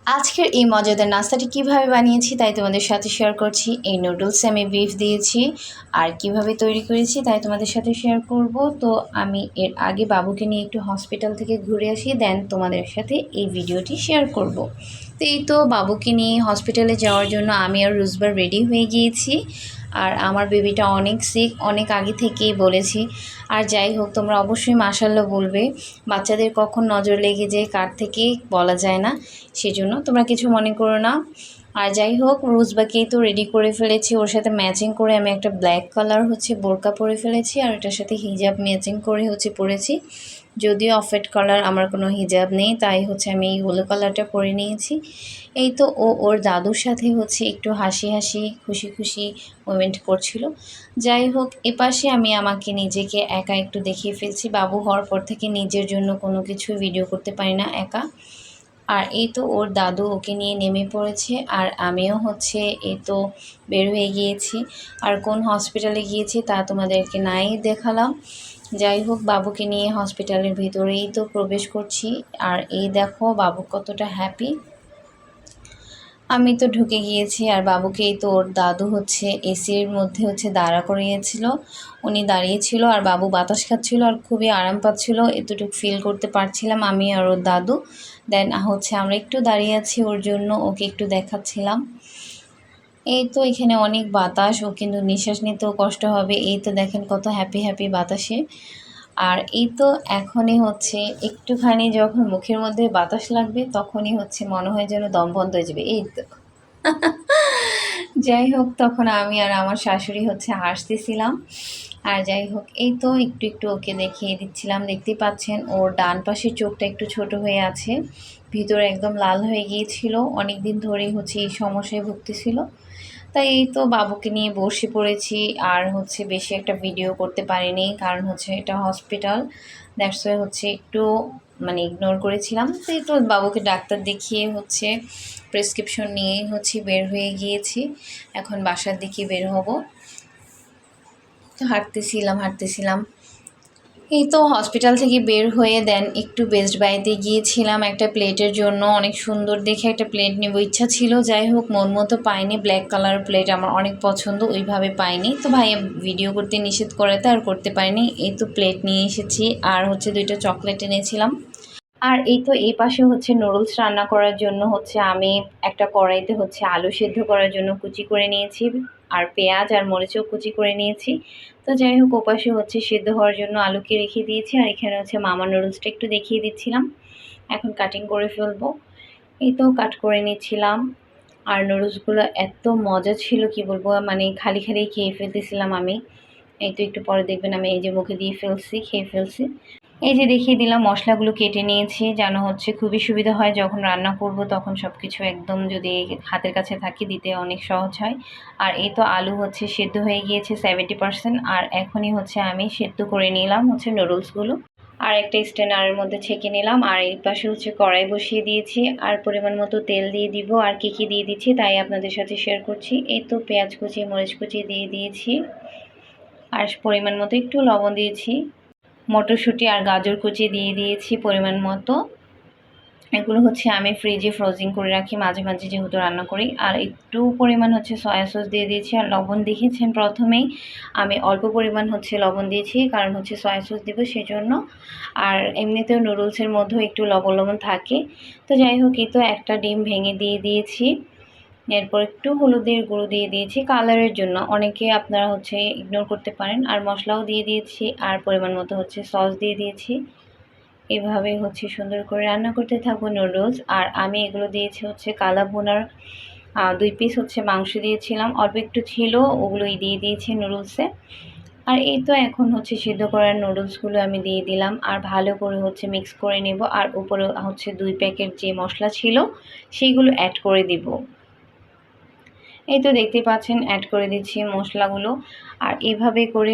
আজকের এই মজাদার নাস্তাটি কিভাবে বানিয়েছি তাই তোমাদের সাথে শেয়ার করছি। এই নুডলসে আমি বিফ দিয়েছি আর কিভাবে তৈরি করেছি তাই তোমাদের সাথে শেয়ার করব। তো আমি এর আগে বাবুকে নিয়ে একটু হসপিটাল থেকে ঘুরে আসি, দেন তোমাদের সাথে এই ভিডিওটি শেয়ার করব। তো এই তো বাবুকে নিয়ে হসপিটালে যাওয়ার জন্য আমি আর রুজবার রেডি হয়ে গিয়েছি। আর আমার বেবিটা অনেক সিক, অনেক আগে থেকেই বলেছি। আর যাই হোক, তোমরা অবশ্যই মাশাআল্লাহ বলবে। বাচ্চাদের কখন নজর লেগে যায় কার থেকে বলা যায় না, সেজন্য তোমরা কিছু মনে করো না। আর যাই হোক, রোজবাকেই তো রেডি করে ফেলেছি। ওর সাথে ম্যাচিং করে আমি একটা ব্ল্যাক কালার বোরকা পরে ফেলেছি, আর এটার সাথে হিজাব ম্যাচিং করে পরেছি। যদিও অফ হোয়াইট কালার আমার কোনো হিজাব নেই, তাই আমি এই ইয়েলো কালারটা পরে নিয়েছি। এই তো ওর দাদুর সাথে একটু হাসি হাসি খুশি খুশি মুভমেন্ট করছিল। যাই হোক, এপাশে আমি আমাকে নিজেকে একা একটু দেখিয়ে ফেলছি। বাবু হওয়ার পর থেকে নিজের জন্য কোনো কিছু ভিডিও করতে পারি না একা। আর এই তো ওর দাদু ওকে নিয়ে নেমে পড়েছে, আর আমিও এই তো বের হয়ে গিয়েছি। আর কোন হসপিটালে গিয়েছি তা তোমাদেরকে নাই দেখালাম। যাই হোক, বাবুকে নিয়ে হসপিটালের ভিতরেই তো প্রবেশ করছি। আর এই দেখো বাবু কতটা হ্যাপি। আমি তো ঢুকে গিয়েছি, আর বাবুকে এই তো ওর দাদু এসির মধ্যে দাঁড়া করিয়েছিল। উনি দাঁড়িয়েছিল আর বাবু বাতাস খাচ্ছিল আর খুবই আরাম পাচ্ছিল, এতটুকু ফিল করতে পারছিলাম আমি আর ওর দাদু। দেন আমরা একটু দাঁড়িয়ে আছি, ওর জন্য ওকে একটু দেখাচ্ছিলাম। এই তো এখানে অনেক বাতাস, ও কিন্তু নিঃশ্বাস নিতেও কষ্ট হবে। এই তো দেখেন কত হ্যাপি হ্যাপি বাতাসে। আর এই তো এখনই একটুখানি যখন মুখের মধ্যে বাতাস লাগবে তখনই মনে হয় যেন দম বন্ধ হয়ে যাবে। এই তো যাই হোক, তখন আমি আর আমার শাশুড়ি হাসতেছিলাম। আর যাই হোক, এই তো একটু একটু ওকে দেখিয়ে দিচ্ছিলাম। দেখতেই পাচ্ছেন ওর ডান পাশের চোখটা একটু ছোট হয়ে আছে, ভিতরে একদম লাল হয়ে গিয়েছিল। অনেক দিন ধরেই এই সমস্যায় ভুগতেছিল। তাই এই তো বাবুকে নিয়ে বসে পড়েছি। আর বেশি একটা ভিডিও করতে পারিনি, কারণ এটা হসপিটাল। দ্যাটস ওয়াই একটু ইগনোর করেছিলাম। তো এই তো বাবুকে ডাক্তার দেখিয়ে প্রেসক্রিপশন নিয়ে বের হয়ে গিয়েছি। এখন বাসার দিকে বের হব। তো হাঁটতেছিলাম। এই তো হসপিটাল থেকে বের হয়ে দেন একটু বেস্ট বাইতে গিয়েছিলাম একটা প্লেটের জন্য। অনেক সুন্দর দেখে একটা প্লেট নেব ইচ্ছা ছিল, যাই হোক মন মতো পাইনি। ব্ল্যাক কালার প্লেট আমার অনেক পছন্দ, ওইভাবে পাইনি। তো ভাইয়া ভিডিও করতে নিষেধ করাতে আর করতে পারিনি। এই তো প্লেট নিয়ে এসেছি, আর 2টা চকলেট এনেছিলাম। আর এই তো এই পাশে নুডলস রান্না করার জন্য আমি একটা কড়াইতে আলু সেদ্ধ করার জন্য কুচি করে নিয়েছি, আর পেঁয়াজ আর মরিচও কুচি করে নিয়েছি। তো যাই হোক, ওপাশে সেদ্ধ হওয়ার জন্য আলুকে রেখে দিয়েছি, আর এখানে মামা নুডলসটা একটু দেখিয়ে দিচ্ছিলাম। এখন কাটিং করে ফেলবো। এই তো কাট করে নিচ্ছিলাম। আর নুডলসগুলো এত মজা ছিল কি বলবো, খালি খালি খেয়ে ফেলতেছিলাম আমি। এই তো একটু পরে দেখবেন আমি এই যে মুখে দিয়ে খেয়ে ফেলছি। এই যে দেখিয়ে দিলাম, মশলাগুলো কেটে নিয়েছি যেন খুবই সুবিধা হয় যখন রান্না করব, তখন সব কিছু একদম যদি হাতের কাছে থাকে দিতে অনেক সহজ হয়। আর এই তো আলু সেদ্ধ হয়ে গিয়েছে 70%। আর এখনই আমি সেদ্ধ করে নিলাম নুডলসগুলো, আর একটা স্ট্যান্ডারের মধ্যে ছেঁকে নিলাম। আর এই পাশে কড়াই বসিয়ে দিয়েছি, আর পরিমাণ মতো তেল দিয়ে দিব। আর কী দিয়ে দিচ্ছি তাই আপনাদের সাথে শেয়ার করছি। এই তো পেঁয়াজ কুচি মরিচ কুচি দিয়ে দিয়েছি, আর পরিমাণ মতো একটু লবণ দিয়েছি। মটরশুঁটি আর গাজর কুচি দিয়ে দিয়েছি পরিমাণ মতো। এগুলো আমি ফ্রিজে ফ্রোজিং করে রাখি মাঝে মাঝে, যেহেতু রান্না করি। আর একটু পরিমাণ সয়া সস দিয়ে দিয়েছি। আর লবণ দেখেছেন প্রথমেই আমি অল্প পরিমাণ লবণ দিয়েছি, কারণ সয়া সস দেবো সেজন্য। আর এমনিতেও নুডলসের মধ্যেও একটু লবণ লবণ থাকে। তো যাই হোক, এই তো একটা ডিম ভেঙে দিয়ে দিয়েছি। এরপর একটু হলুদের গুঁড়ো দিয়ে দিয়েছি কালারের জন্য, অনেকে আপনারা ইগনোর করতে পারেন। আর মশলাও দিয়ে দিয়েছি, আর পরিমাণ মতো সস দিয়ে দিয়েছি। এভাবে সুন্দর করে রান্না করতে থাকবো নুডলস। আর আমি এগুলো দিয়েছি কালা ভুনার 2 পিস মাংস দিয়েছিলাম, অল্প একটু ছিল, ওগুলোই দিয়ে দিয়েছি নুডলসে। আর এই তো এখন সিদ্ধ করার নুডলসগুলো আমি দিয়ে দিলাম, আর ভালো করে মিক্স করে নেব। আর উপরে 2 প্যাকেট যে মশলা ছিল সেইগুলো অ্যাড করে দিব। এই তো দেখতে পাচ্ছেন অ্যাড করে দিচ্ছি মশলাগুলো। আর এভাবে করে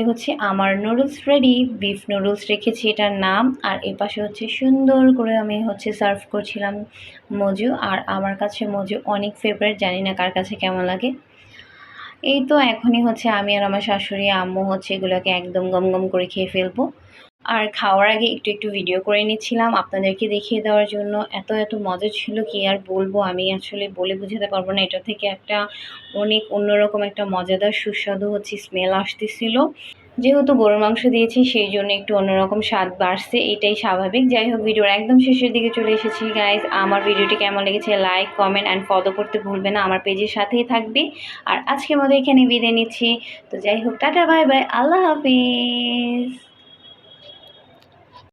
আমার নুডলস রেডি। বিফ নুডলস রেখেছি এটার নাম। আর এ পাশে সুন্দর করে আমি সার্ভ করছিলাম মজু। আর আমার কাছে মজু অনেক ফেভারিট, জানি না কার কাছে কেমন লাগে। এই তো এখনই আমি আর আমার শাশুড়ি আম্মু এগুলোকে একদম গম গম করে খেয়ে ফেলবো। আর খাওয়ার আগে একটু একটু ভিডিও করে নিচ্ছিলাম আপনাদেরকে দেখিয়ে দেওয়ার জন্য। এত এত মজা ছিল কি আর বলবো, আমি আসলে বলে বোঝাতে পারবো না। এটা থেকে একটা অনেক অন্যরকম একটা মজাদার সুস্বাদু হচ্ছে স্মেল আসতেছিল। যেহেতু গরুর মাংস দিয়েছি সেই জন্য একটু অন্যরকম স্বাদ বাড়ছে, এটাই স্বাভাবিক। যাই হোক, ভিডিওর একদম শেষের দিকে চলে এসেছি গাইজ। আমার ভিডিওটি কেমন লেগেছে লাইক কমেন্ট অ্যান্ড ফলো করতে ভুলবে না, আমার পেজের সাথেই থাকবে। আর আজকের মতো এখানে বিদায় নিচ্ছি। তো যাই হোক, টাটা বাই বাই, আল্লাহ হাফিজ।